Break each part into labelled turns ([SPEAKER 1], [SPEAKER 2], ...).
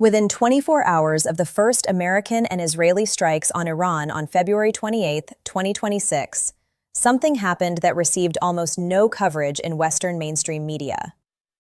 [SPEAKER 1] Within 24 hours of the first American and Israeli strikes on Iran on February 28, 2026, something happened that received almost no coverage in Western mainstream media.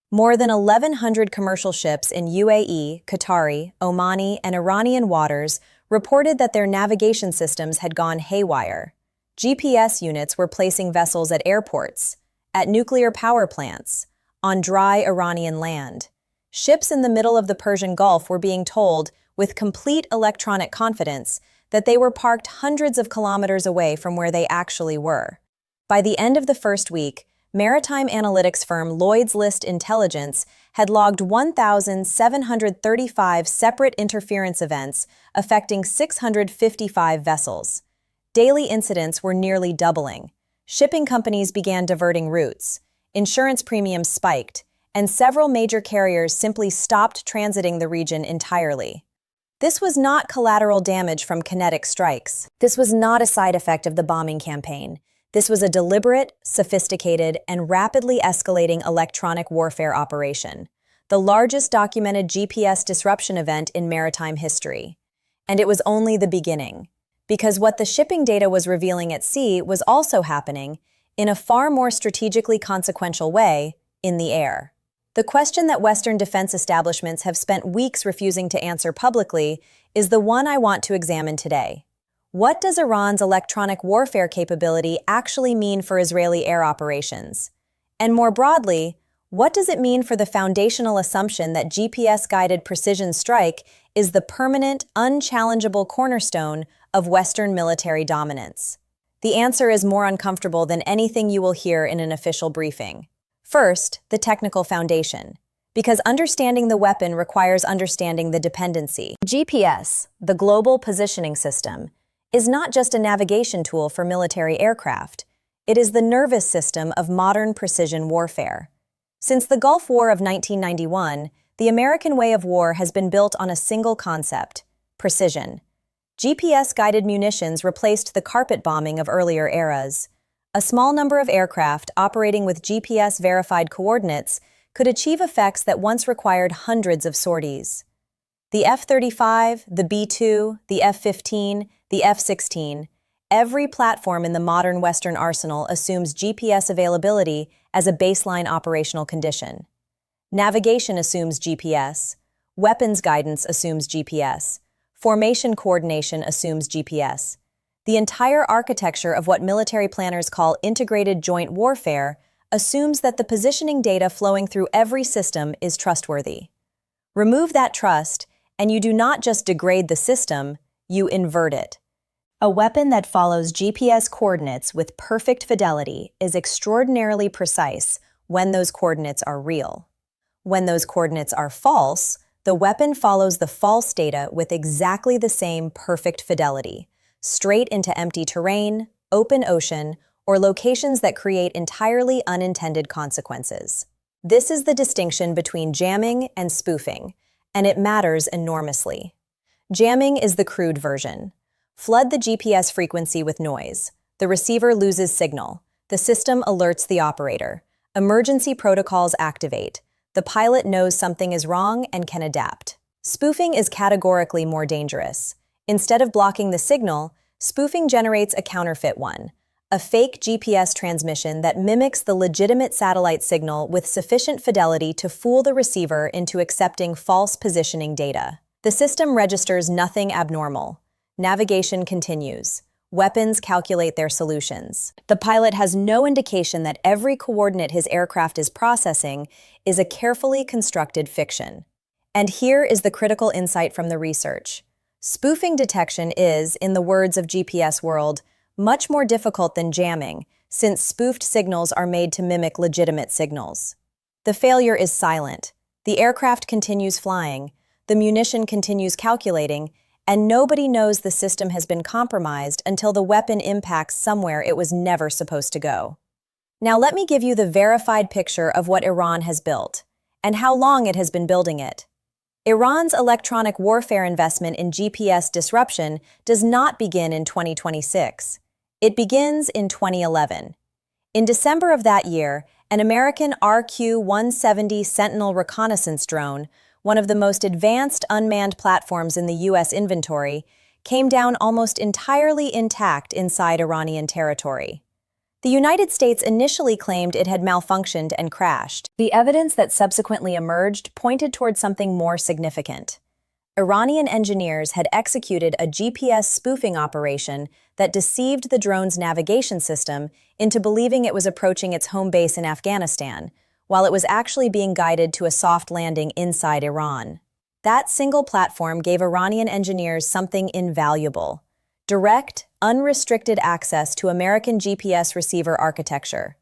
[SPEAKER 1] More than 1,100 commercial ships in UAE, Qatari, Omani, and Iranian waters reported that their navigation systems had gone haywire. GPS units were placing vessels at airports, at nuclear power plants, on dry Iranian land. Ships in the middle of the Persian Gulf were being told, with complete electronic confidence, that they were parked hundreds of kilometers away from where they actually were. By the end of the first week, maritime analytics firm Lloyd's List Intelligence had logged 1,735 separate interference events affecting 655 vessels. Daily incidents were nearly doubling. Shipping companies began diverting routes. Insurance premiums spiked, and several major carriers simply stopped transiting the region entirely. This was not collateral damage from kinetic strikes. This was not a side effect of the bombing campaign. This was a deliberate, sophisticated, and rapidly escalating electronic warfare operation, the largest documented GPS disruption event in maritime history. And it was only the beginning, because what the shipping data was revealing at sea was also happening, in a far more strategically consequential way, in the air. The question that Western defense establishments have spent weeks refusing to answer publicly is the one I want to examine today. What does Iran's electronic warfare capability actually mean for Israeli air operations? And more broadly, what does it mean for the foundational assumption that GPS-guided precision strike is the permanent, unchallengeable cornerstone of Western military dominance? The answer is more uncomfortable than anything you will hear in an official briefing. First, the technical foundation, because understanding the weapon requires understanding the dependency. GPS, the Global Positioning System, is not just a navigation tool for military aircraft. It is the nervous system of modern precision warfare. Since the Gulf War of 1991, the American way of war has been built on a single concept: precision. GPS-guided munitions replaced the carpet bombing of earlier eras. A small number of aircraft operating with GPS-verified coordinates could achieve effects that once required hundreds of sorties. The F-35, the B-2, the F-15, the F-16, every platform in the modern Western arsenal assumes GPS availability as a baseline operational condition. Navigation assumes GPS. Weapons guidance assumes GPS. Formation coordination assumes GPS. The entire architecture of what military planners call integrated joint warfare assumes that the positioning data flowing through every system is trustworthy. Remove that trust, and you do not just degrade the system, you invert it. A weapon that follows GPS coordinates with perfect fidelity is extraordinarily precise when those coordinates are real. When those coordinates are false, the weapon follows the false data with exactly the same perfect fidelity, straight into empty terrain, open ocean, or locations that create entirely unintended consequences. This is the distinction between jamming and spoofing, and it matters enormously. Jamming is the crude version. Flood the GPS frequency with noise. The receiver loses signal. The system alerts the operator. Emergency protocols activate. The pilot knows something is wrong and can adapt. Spoofing is categorically more dangerous. Instead of blocking the signal, spoofing generates a counterfeit one, a fake GPS transmission that mimics the legitimate satellite signal with sufficient fidelity to fool the receiver into accepting false positioning data. The system registers nothing abnormal. Navigation continues. Weapons calculate their solutions. The pilot has no indication that every coordinate his aircraft is processing is a carefully constructed fiction. And here is the critical insight from the research. Spoofing detection is, in the words of GPS World, much more difficult than jamming, since spoofed signals are made to mimic legitimate signals. The failure is silent. The aircraft continues flying, the munition continues calculating, and nobody knows the system has been compromised until the weapon impacts somewhere it was never supposed to go. Now let me give you the verified picture of what Iran has built, and how long it has been building it. Iran's electronic warfare investment in GPS disruption does not begin in 2026. It begins in 2011. In December of that year, an American RQ-170 Sentinel reconnaissance drone, one of the most advanced unmanned platforms in the U.S. inventory, came down almost entirely intact inside Iranian territory. The United States initially claimed it had malfunctioned and crashed. The evidence that subsequently emerged pointed toward something more significant. Iranian engineers had executed a GPS spoofing operation that deceived the drone's navigation system into believing it was approaching its home base in Afghanistan, while it was actually being guided to a soft landing inside Iran. That single platform gave Iranian engineers something invaluable: direct, unrestricted access to American GPS receiver architecture.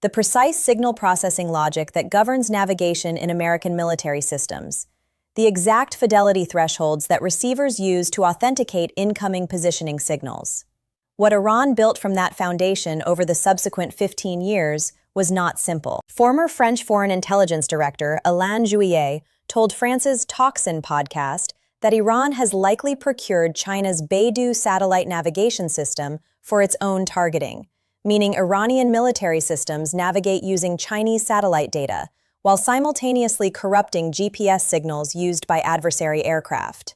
[SPEAKER 1] The precise signal processing logic that governs navigation in American military systems. The exact fidelity thresholds that receivers use to authenticate incoming positioning signals. What Iran built from that foundation over the subsequent 15 years was not simple. Former French Foreign Intelligence Director Alain Juillet told France's Toxin podcast that Iran has likely procured China's Beidou satellite navigation system for its own targeting, meaning Iranian military systems navigate using Chinese satellite data, while simultaneously corrupting GPS signals used by adversary aircraft.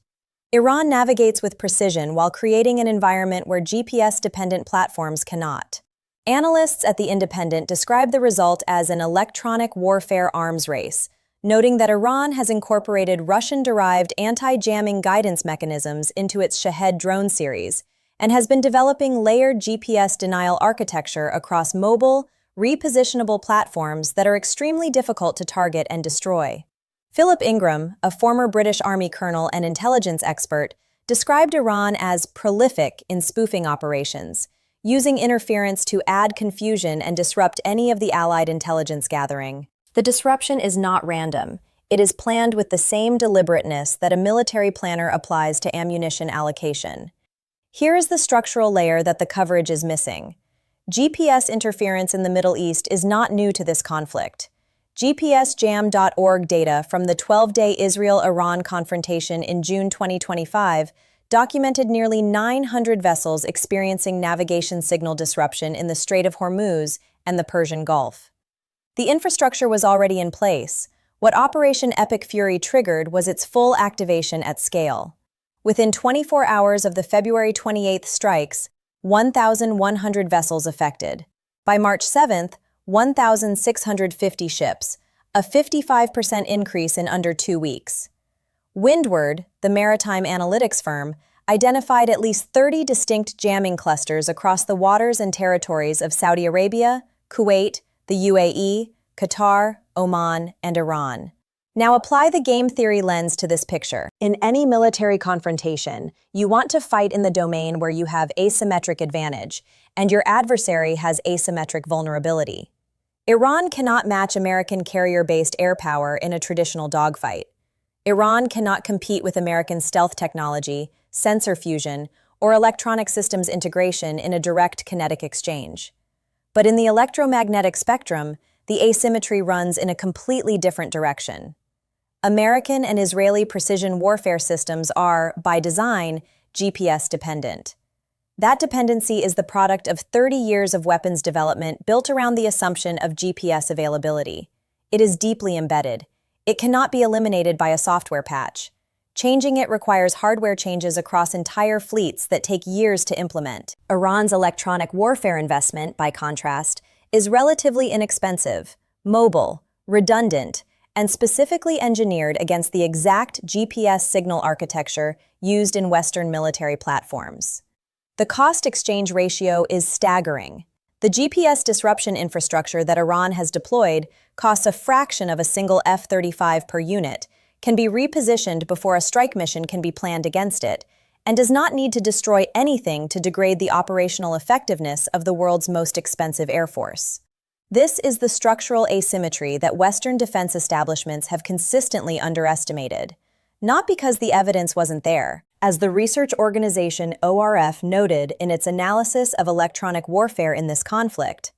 [SPEAKER 1] Iran navigates with precision while creating an environment where GPS-dependent platforms cannot. Analysts at The Independent describe the result as an electronic warfare arms race, noting that Iran has incorporated Russian-derived anti-jamming guidance mechanisms into its Shahed drone series and has been developing layered GPS denial architecture across mobile, repositionable platforms that are extremely difficult to target and destroy. Philip Ingram, a former British Army colonel and intelligence expert, described Iran as prolific in spoofing operations, using interference to add confusion and disrupt any of the Allied intelligence gathering. The disruption is not random. It is planned with the same deliberateness that a military planner applies to ammunition allocation. Here is the structural layer that the coverage is missing. GPS interference in the Middle East is not new to this conflict. GPSJam.org data from the 12-day Israel-Iran confrontation in June 2025 documented nearly 900 vessels experiencing navigation signal disruption in the Strait of Hormuz and the Persian Gulf. The infrastructure was already in place. What Operation Epic Fury triggered was its full activation at scale. Within 24 hours of the February 28th strikes, 1,100 vessels affected. By March 7th, 1,650 ships, a 55% increase in under 2 weeks. Windward, the maritime analytics firm, identified at least 30 distinct jamming clusters across the waters and territories of Saudi Arabia, Kuwait, the UAE, Qatar, Oman, and Iran. Now apply the game theory lens to this picture. In any military confrontation, you want to fight in the domain where you have asymmetric advantage, and your adversary has asymmetric vulnerability. Iran cannot match American carrier-based air power in a traditional dogfight. Iran cannot compete with American stealth technology, sensor fusion, or electronic systems integration in a direct kinetic exchange. But in the electromagnetic spectrum, the asymmetry runs in a completely different direction. American and Israeli precision warfare systems are, by design, GPS-dependent. That dependency is the product of 30 years of weapons development built around the assumption of GPS availability. It is deeply embedded. It cannot be eliminated by a software patch. Changing it requires hardware changes across entire fleets that take years to implement. Iran's electronic warfare investment, by contrast, is relatively inexpensive, mobile, redundant, and specifically engineered against the exact GPS signal architecture used in Western military platforms. The cost-exchange ratio is staggering. The GPS disruption infrastructure that Iran has deployed costs a fraction of a single F-35 per unit, can be repositioned before a strike mission can be planned against it, and does not need to destroy anything to degrade the operational effectiveness of the world's most expensive air force. This is the structural asymmetry that Western defense establishments have consistently underestimated, not because the evidence wasn't there. As the research organization ORF noted in its analysis of electronic warfare in this conflict,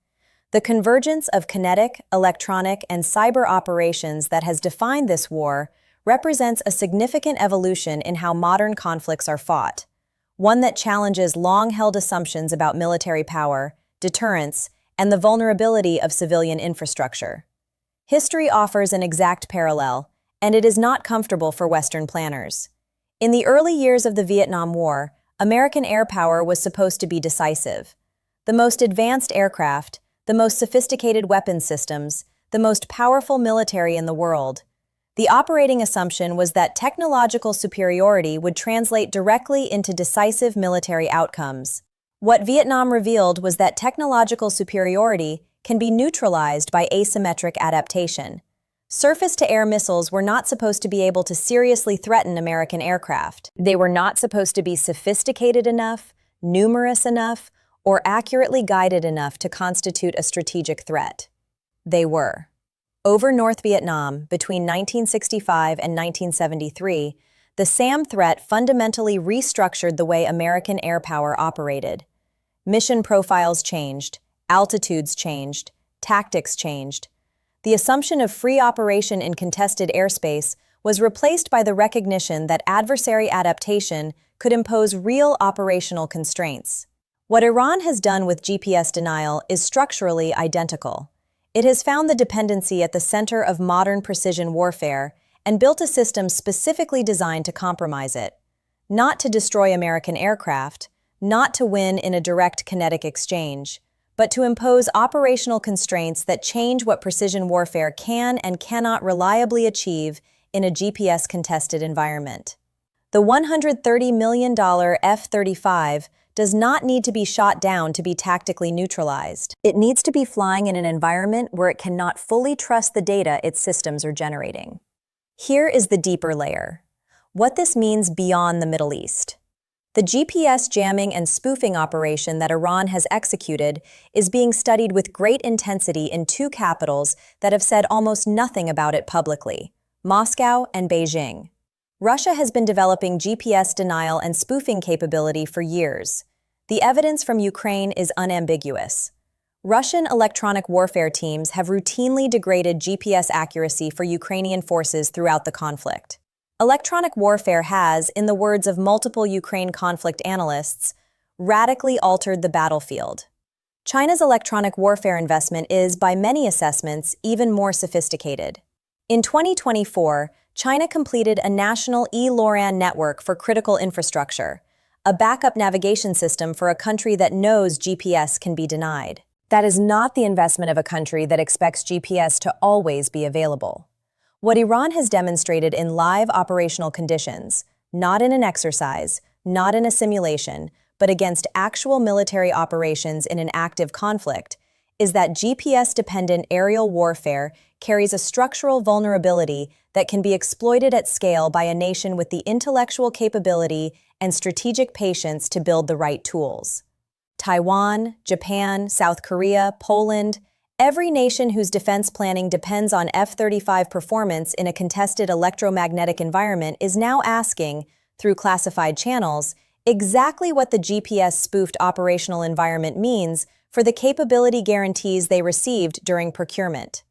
[SPEAKER 1] the convergence of kinetic, electronic, and cyber operations that has defined this war represents a significant evolution in how modern conflicts are fought, one that challenges long-held assumptions about military power, deterrence, and the vulnerability of civilian infrastructure. History offers an exact parallel. and it is not comfortable for Western planners. In the early years of the Vietnam War, American air power was supposed to be decisive. The most advanced aircraft, the most sophisticated weapons systems, the most powerful military in the world. The operating assumption was that technological superiority would translate directly into decisive military outcomes. What Vietnam revealed was that technological superiority can be neutralized by asymmetric adaptation. Surface-to-air missiles were not supposed to be able to seriously threaten American aircraft. They were not supposed to be sophisticated enough, numerous enough, or accurately guided enough to constitute a strategic threat. They were. Over North Vietnam, between 1965 and 1973, the SAM threat fundamentally restructured the way American air power operated. Mission profiles changed, altitudes changed, tactics changed. The assumption of free operation in contested airspace was replaced by the recognition that adversary adaptation could impose real operational constraints. What Iran has done with GPS denial is structurally identical. It has found the dependency at the center of modern precision warfare and built a system specifically designed to compromise it. Not to destroy American aircraft, not to win in a direct kinetic exchange, but to impose operational constraints that change what precision warfare can and cannot reliably achieve in a GPS-contested environment. The $130 million F-35 does not need to be shot down to be tactically neutralized. It needs to be flying in an environment where it cannot fully trust the data its systems are generating. Here is the deeper layer. What this means beyond the Middle East. The GPS jamming and spoofing operation that Iran has executed is being studied with great intensity in two capitals that have said almost nothing about it publicly: Moscow and Beijing. Russia has been developing GPS denial and spoofing capability for years. The evidence from Ukraine is unambiguous. Russian electronic warfare teams have routinely degraded GPS accuracy for Ukrainian forces throughout the conflict. Electronic warfare has, in the words of multiple Ukraine conflict analysts, radically altered the battlefield. China's electronic warfare investment is, by many assessments, even more sophisticated. In 2024, China completed a national e-LORAN network for critical infrastructure, a backup navigation system for a country that knows GPS can be denied. That is not the investment of a country that expects GPS to always be available. What Iran has demonstrated in live operational conditions, not in an exercise, not in a simulation, but against actual military operations in an active conflict, is that GPS-dependent aerial warfare carries a structural vulnerability that can be exploited at scale by a nation with the intellectual capability and strategic patience to build the right tools. Taiwan, Japan, South Korea, Poland, every nation whose defense planning depends on F-35 performance in a contested electromagnetic environment is now asking, through classified channels, exactly what the GPS-spoofed operational environment means for the capability guarantees they received during procurement.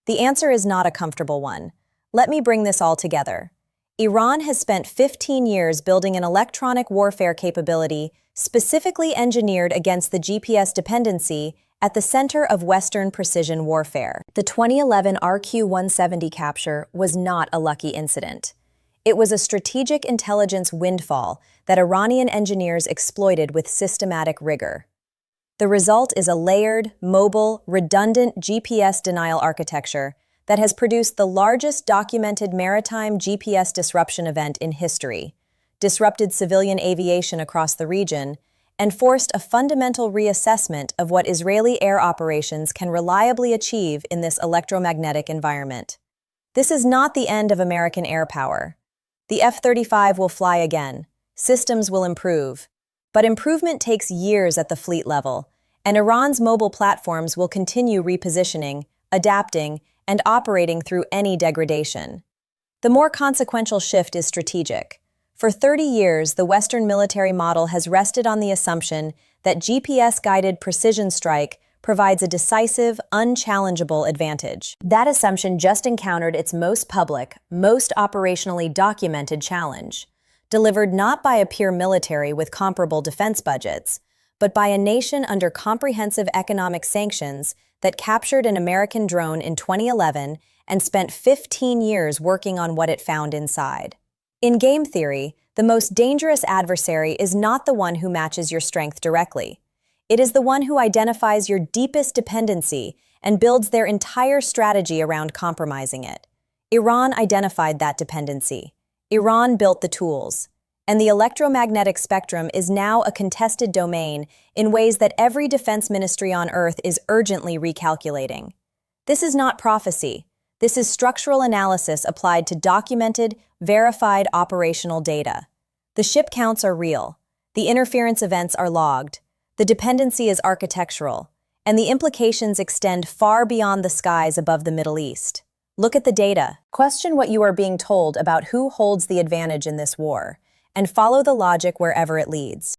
[SPEAKER 1] The answer is not a comfortable one. Let me bring this all together. Iran has spent 15 years building an electronic warfare capability specifically engineered against the GPS dependency at the center of Western precision warfare. The 2011 RQ-170 capture was not a lucky incident. It was a strategic intelligence windfall that Iranian engineers exploited with systematic rigor. The result is a layered, mobile, redundant GPS denial architecture that has produced the largest documented maritime GPS disruption event in history, disrupted civilian aviation across the region, and forced a fundamental reassessment of what Israeli air operations can reliably achieve in this electromagnetic environment. This is not the end of American air power. The F-35 will fly again. Systems will improve. But improvement takes years at the fleet level, and Iran's mobile platforms will continue repositioning, adapting, and operating through any degradation. The more consequential shift is strategic. For 30 years, the Western military model has rested on the assumption that GPS-guided precision strike provides a decisive, unchallengeable advantage. That assumption just encountered its most public, most operationally documented challenge, delivered not by a pure military with comparable defense budgets, but by a nation under comprehensive economic sanctions that captured an American drone in 2011 and spent 15 years working on what it found inside. In game theory, the most dangerous adversary is not the one who matches your strength directly. It is the one who identifies your deepest dependency and builds their entire strategy around compromising it. Iran identified that dependency. Iran built the tools. And the electromagnetic spectrum is now a contested domain in ways that every defense ministry on Earth is urgently recalculating. This is not prophecy. This is structural analysis applied to documented, verified operational data. The ship counts are real. The interference events are logged. The dependency is architectural. And the implications extend far beyond the skies above the Middle East. Look at the data. Question what you are being told about who holds the advantage in this war, and follow the logic wherever it leads.